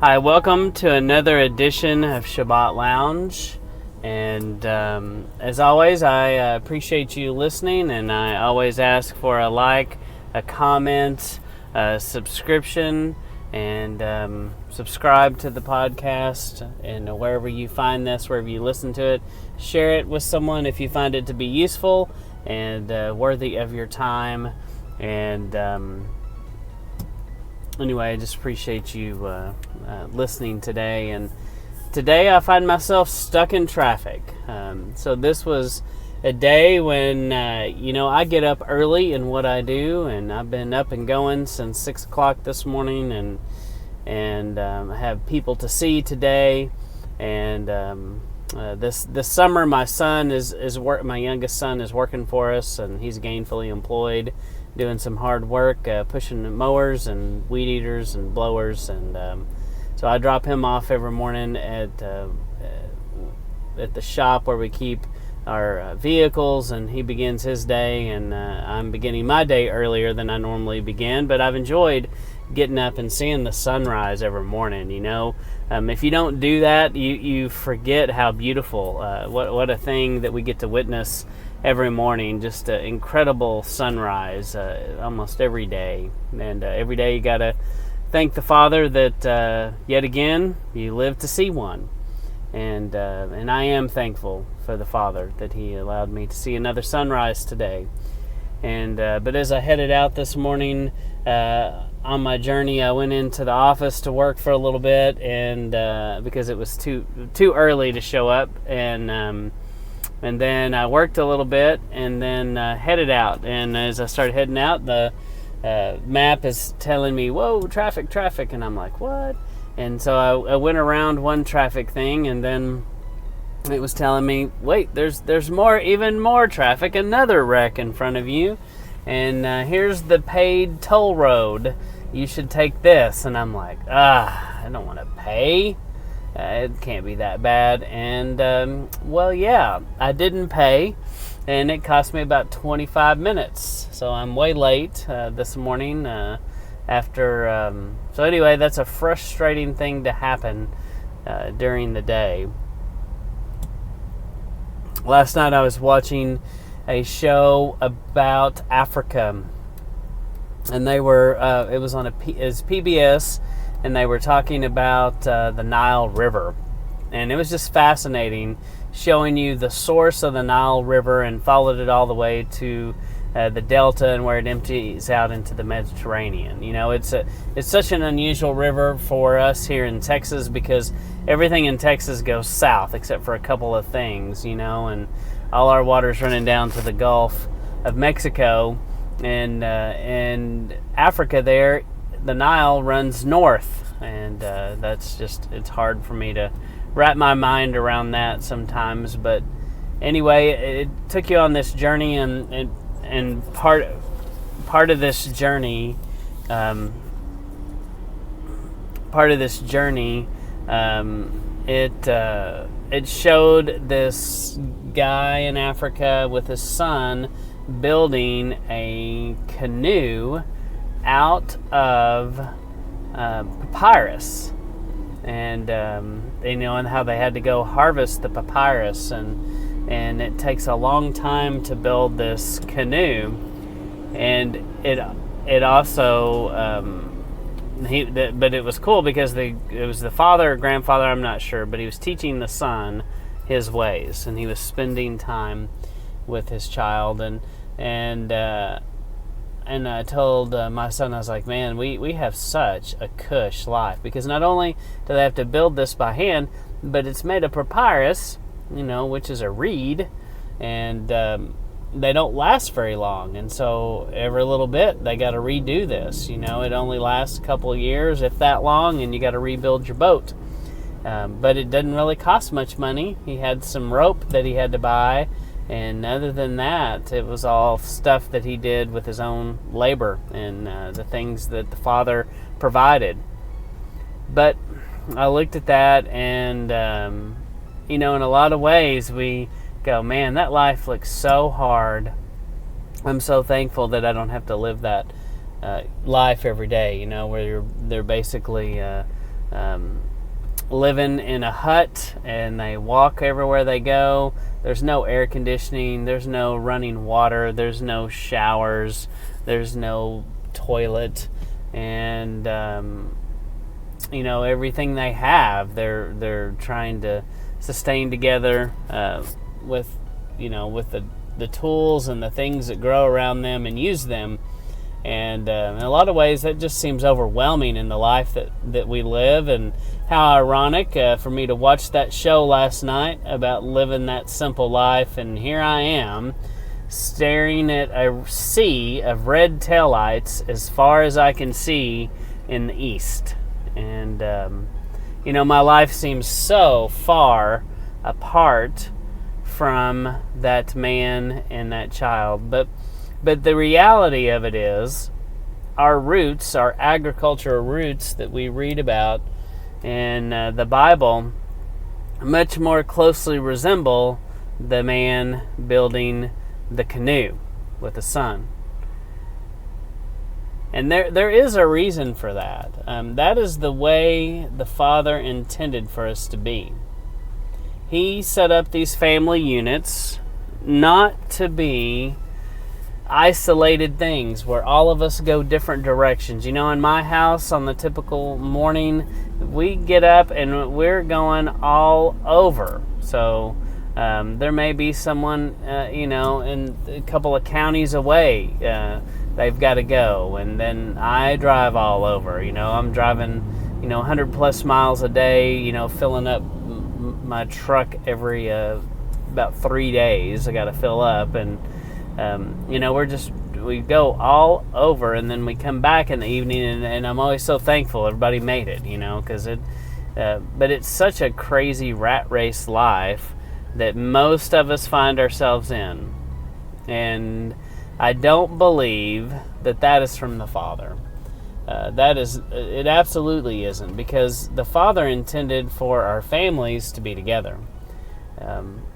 Hi, welcome to another edition of Shabbat Lounge. And as always, I appreciate you listening, and I always ask for a like, a comment, a subscription, and subscribe to the podcast. And wherever you find this, wherever you listen to it, share it with someone if you find it to be useful and worthy of your time. And anyway, I just appreciate you listening today. And today I find myself stuck in traffic. So this was a day when, I get up early in what I do, and I've been up and going since 6 o'clock this morning, and I have people to see today. And this summer, my son my youngest son is working for us, and he's gainfully employed, doing some hard work, pushing mowers and weed eaters and blowers, and so I drop him off every morning at the shop where we keep our vehicles, and he begins his day, and I'm beginning my day earlier than I normally begin, but I've enjoyed getting up and seeing the sunrise every morning. If you don't do that, you forget how beautiful, what a thing that we get to witness every morning. Just an incredible sunrise almost every day. And every day you got to thank the Father that yet again you live to see one. And I am thankful for the Father that He allowed me to see another sunrise today. And but as I headed out this morning on my journey, I went into the office to work for a little bit, and because it was too early to show up, and then I worked a little bit, and then headed out. And as I started heading out, the map is telling me, "Whoa, traffic," and I'm like, "What?" And so I went around one traffic thing, and then it was telling me, "Wait, there's even more traffic, another wreck in front of you, and here's the paid toll road. You should take this." And I'm like, I don't want to pay. It can't be that bad. And yeah, I didn't pay, and it cost me about 25 minutes. So I'm way late this morning so anyway, that's a frustrating thing to happen during the day. Last night I was watching a show about Africa, and they were it was PBS, and they were talking about the Nile River, and it was just fascinating, showing you the source of the Nile River, and followed it all the way to the Delta and where it empties out into the Mediterranean. It's such an unusual river for us here in Texas, because everything in Texas goes south except for a couple of things, and all our water's running down to the Gulf of Mexico, and Africa there, the Nile runs north, and that's just, it's hard for me to wrap my mind around that sometimes. But anyway, it took you on this journey, and part of this journey, it showed this guy in Africa with his son building a canoe out of papyrus, and and how they had to go harvest the papyrus, and it takes a long time to build this canoe. And it also but it was cool because it was the father or grandfather, I'm not sure, but he was teaching the son his ways, and he was spending time with his child. And I told my son, I was like, man, we have such a cush life, because not only do they have to build this by hand, but it's made of papyrus, which is a reed, and they don't last very long. And so every little bit they got to redo this. It only lasts a couple of years, if that long, and you got to rebuild your boat. But it didn't really cost much money. He had some rope that he had to buy, and other than that, it was all stuff that he did with his own labor, and the things that the Father provided. But I looked at that, and in a lot of ways we go, man, that life looks so hard. I'm so thankful that I don't have to live that life every day, where they're basically living in a hut, and they walk everywhere they go. There's no air conditioning, there's no running water, there's no showers, there's no toilet, and everything they have, they're trying to sustain together with the tools and the things that grow around them and use them. And in a lot of ways, that just seems overwhelming in the life that we live. And how ironic for me to watch that show last night about living that simple life. And here I am, staring at a sea of red taillights as far as I can see in the east. And, my life seems so far apart from that man and that child. But the reality of it is, our roots, our agricultural roots that we read about in the Bible, much more closely resemble the man building the canoe with the son. And there is a reason for that. That is the way the Father intended for us to be. He set up these family units not to be isolated things where all of us go different directions. In my house, on the typical morning, we get up and we're going all over. So there may be someone, in a couple of counties away, they've got to go, and then I drive all over. I'm driving, 100 plus miles a day, filling up my truck every about 3 days. I got to fill up, and we go all over, and then we come back in the evening, and I'm always so thankful everybody made it, because but it's such a crazy rat race life that most of us find ourselves in. And I don't believe that is from the Father. It absolutely isn't, because the Father intended for our families to be together.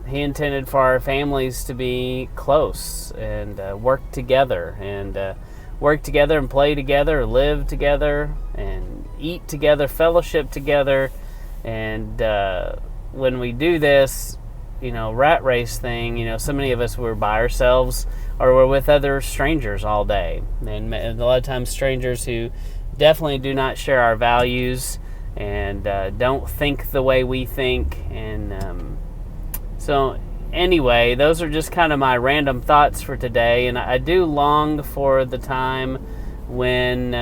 He intended for our families to be close and work together and play together, live together, and eat together, fellowship together. And when we do this, rat race thing, so many of us were by ourselves or we're with other strangers all day. And a lot of times strangers who definitely do not share our values and don't think the way we think. And so anyway, those are just kind of my random thoughts for today. And I do long for the time when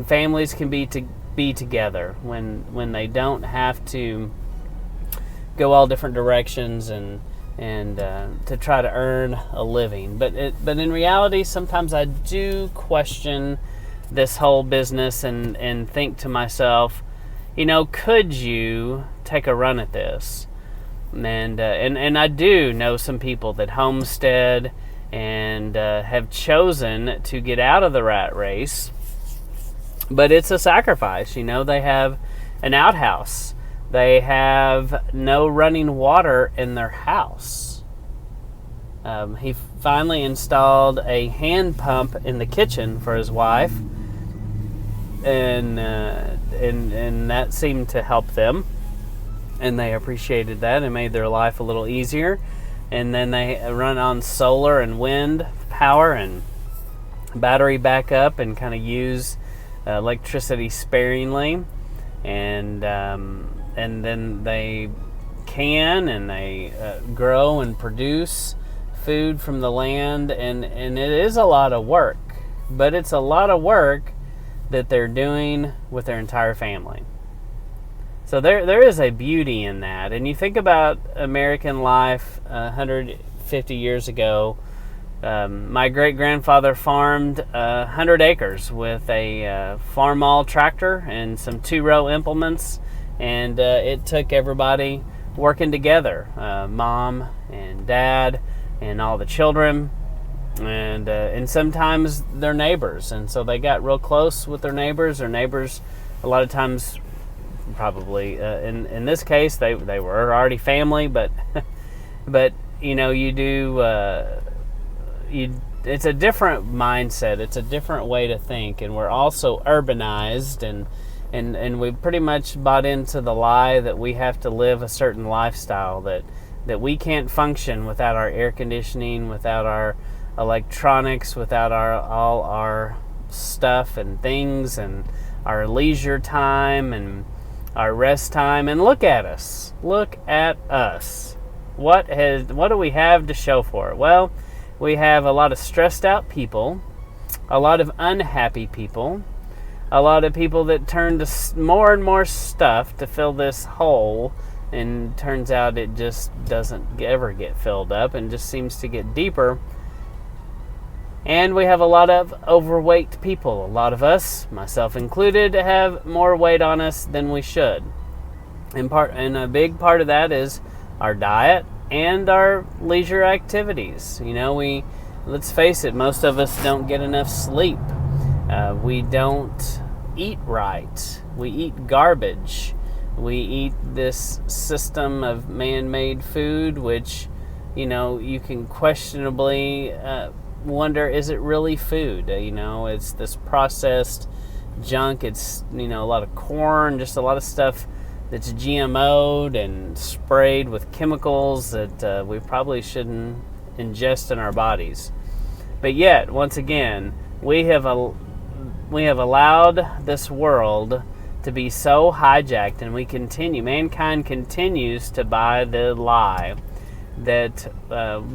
families can be together, when they don't have to go all different directions and to try to earn a living. But in reality, sometimes I do question this whole business and think to myself, could you take a run at this? And I do know some people that homestead and have chosen to get out of the rat race, but it's a sacrifice. They have an outhouse. They have no running water in their house. He finally installed a hand pump in the kitchen for his wife, and that seemed to help them, and they appreciated that and made their life a little easier. And then they run on solar and wind power and battery backup and kind of use electricity sparingly, and then they can and they grow and produce food from the land, and it is a lot of work, but it's a lot of work that they're doing with their entire family. So there is a beauty in that. And you think about American life 150 years ago. My great-grandfather farmed 100 acres with a farm-all tractor and some two-row implements, and it took everybody working together, mom and dad and all the children, and sometimes their neighbors. And so they got real close with their neighbors. Their neighbors, a lot of times, probably in this case, they were already family, but you do. It's a different mindset. It's a different way to think, and we're also urbanized, and And we've pretty much bought into the lie that we have to live a certain lifestyle, that we can't function without our air conditioning, without our electronics, without all our stuff and things, and our leisure time and our rest time. And look at us. Look at us. What do we have to show for it? Well, we have a lot of stressed out people, a lot of unhappy people, a lot of people that turn to more and more stuff to fill this hole, and turns out it just doesn't ever get filled up and just seems to get deeper. And we have a lot of overweight people. A lot of us, myself included, have more weight on us than we should. And a big part of that is our diet and our leisure activities. Let's face it, most of us don't get enough sleep. We don't eat right. We eat garbage. We eat this system of man-made food, which, you can questionably wonder, is it really food? It's this processed junk. It's, a lot of corn, just a lot of stuff that's GMO'd and sprayed with chemicals that we probably shouldn't ingest in our bodies. But yet, once again, we have allowed this world to be so hijacked, and mankind continues to buy the lie that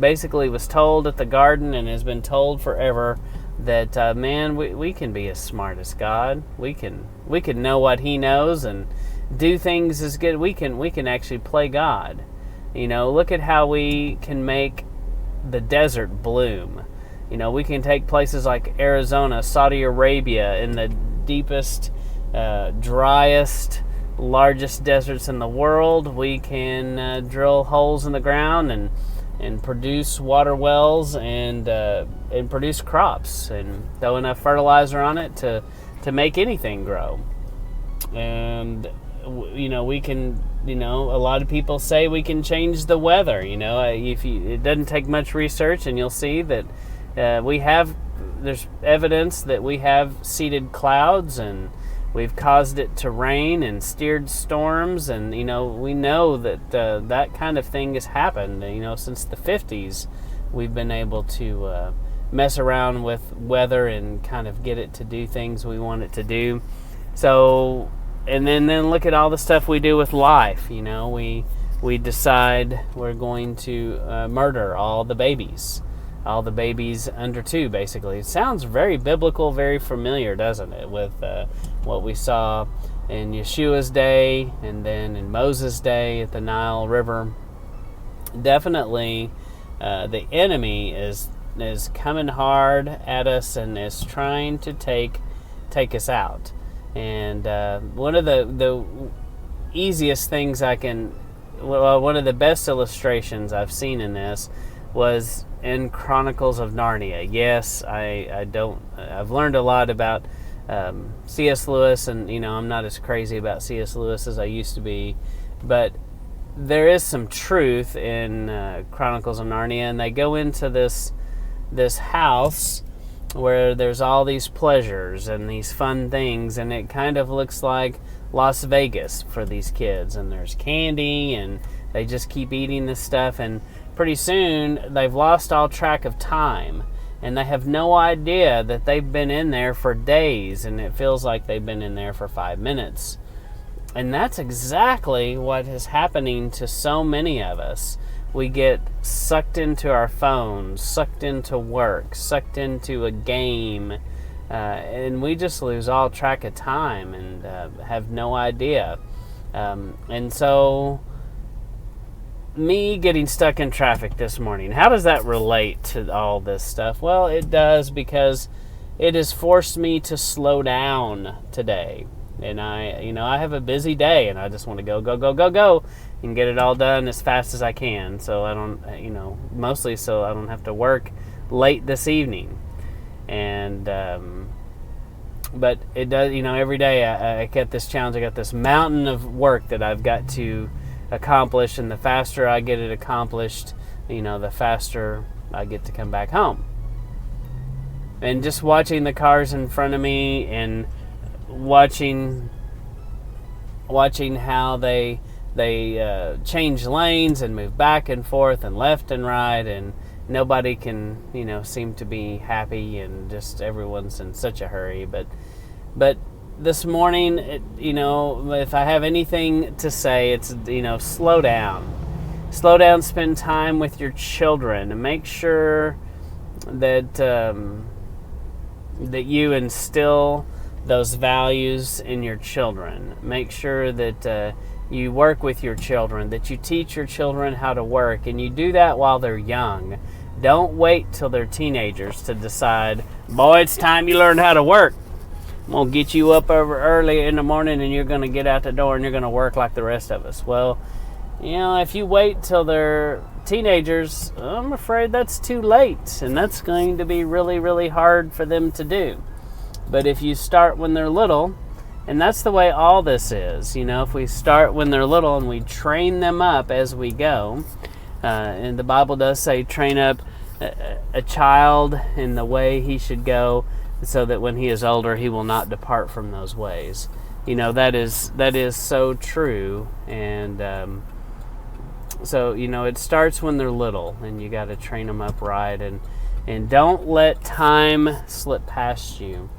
basically was told at the garden and has been told forever, that we can be as smart as God. We can know what He knows and do things as good. We can actually play God. Look at how we can make the desert bloom. We can take places like Arizona, Saudi Arabia, in the deepest, driest, largest deserts in the world. We can drill holes in the ground and produce water wells and produce crops and throw enough fertilizer on it to make anything grow. And we can. A lot of people say we can change the weather. It doesn't take much research, and you'll see that there's evidence that we have seeded clouds, and we've caused it to rain and steered storms, and we know that that kind of thing has happened. Since the 50s, we've been able to mess around with weather and kind of get it to do things we want it to do. So, and then look at all the stuff we do with life. We decide we're going to murder all the babies under 2, basically. It sounds very biblical, very familiar, doesn't it, with what we saw in Yeshua's day and then in Moses' day at the Nile River. Definitely the enemy is coming hard at us and is trying to take us out. And one of the easiest things one of the best illustrations I've seen in this was in Chronicles of Narnia. Yes, I've learned a lot about C.S. Lewis, and I'm not as crazy about C.S. Lewis as I used to be, but there is some truth in Chronicles of Narnia, and they go into this house where there's all these pleasures and these fun things, and it kind of looks like Las Vegas for these kids, and there's candy, and they just keep eating this stuff, and pretty soon they've lost all track of time, and they have no idea that they've been in there for days, and it feels like they've been in there for 5 minutes. And that's exactly what is happening to so many of us. We get sucked into our phones, sucked into work, sucked into a game, and we just lose all track of time and have no idea. And so, me getting stuck in traffic this morning, how does that relate to all this stuff? Well, it does, because it has forced me to slow down today. And I have a busy day, and I just want to go, and get it all done as fast as I can. So I don't, mostly so I don't have to work late this evening. And, but it does, every day I get this challenge. I got this mountain of work that I've got to accomplish, and the faster I get it accomplished, the faster I get to come back home. And just watching the cars in front of me and watching watching how they change lanes and move back and forth and left and right, and nobody can, seem to be happy, and just everyone's in such a hurry. But this morning, if I have anything to say, it's, slow down. Slow down, spend time with your children, and make sure that that you instill those values in your children. Make sure that you work with your children, that you teach your children how to work, and you do that while they're young. Don't wait till they're teenagers to decide, boy, it's time you learn how to work. I'm going to get you up over early in the morning, and you're going to get out the door and you're going to work like the rest of us. Well, if you wait till they're teenagers, I'm afraid that's too late, and that's going to be really, really hard for them to do. But if you start when they're little, and that's the way all this is, if we start when they're little and we train them up as we go, and the Bible does say train up a child in the way he should go, so that when he is older he will not depart from those ways. That is so true. And so it starts when they're little, and you got to train them up right, and don't let time slip past you.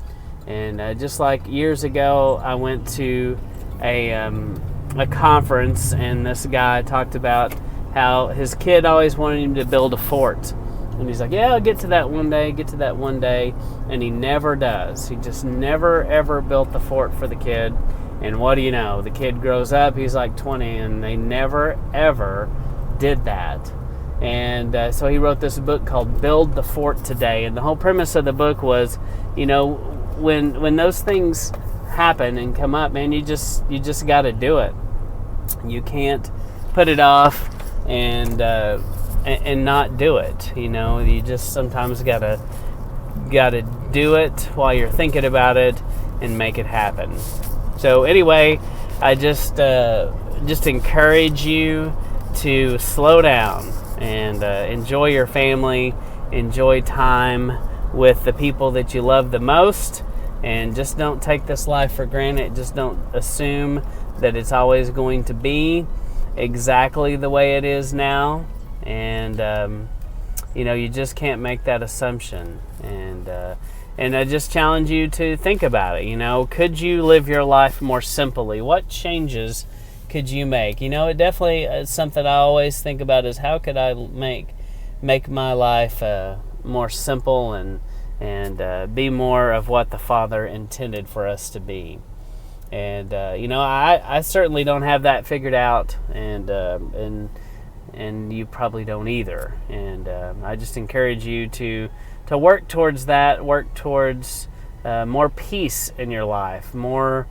And just like years ago, I went to a conference, and this guy talked about how his kid always wanted him to build a fort. And he's like, yeah, I'll get to that one day. And he never does. He just never, ever built the fort for the kid. And what do you know? The kid grows up, he's like 20, and they never, ever did that. And so he wrote this book called Build the Fort Today. And the whole premise of the book was, when those things happen and come up, man, you just got to do it. You can't put it off and not do it. You just sometimes gotta do it while you're thinking about it and make it happen. So anyway, I just encourage you to slow down and enjoy your family, enjoy time with the people that you love the most, and just don't take this life for granted. Just don't assume that it's always going to be exactly the way it is now. And you just can't make that assumption. And I just challenge you to think about it. Could you live your life more simply? What changes could you make? It definitely is something I always think about, is how could I make my life more simple and be more of what the Father intended for us to be. And I certainly don't have that figured out, and you probably don't either. And I just encourage you to work towards that, work towards more peace in your life, more,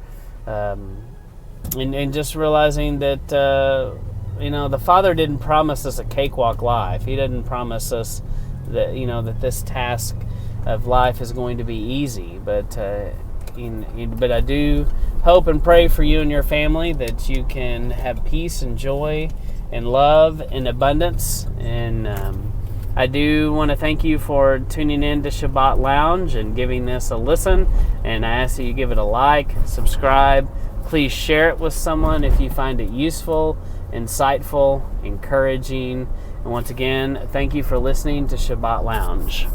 and just realizing that the Father didn't promise us a cakewalk life. He didn't promise us that that this task of life is going to be easy. But I do hope and pray for you and your family that you can have peace and joy and love and abundance. And I do want to thank you for tuning in to Shabbat Lounge and giving this a listen. And I ask that you give it a like, subscribe. Please share it with someone if you find it useful, insightful, encouraging. And once again, thank you for listening to Shabbat Lounge.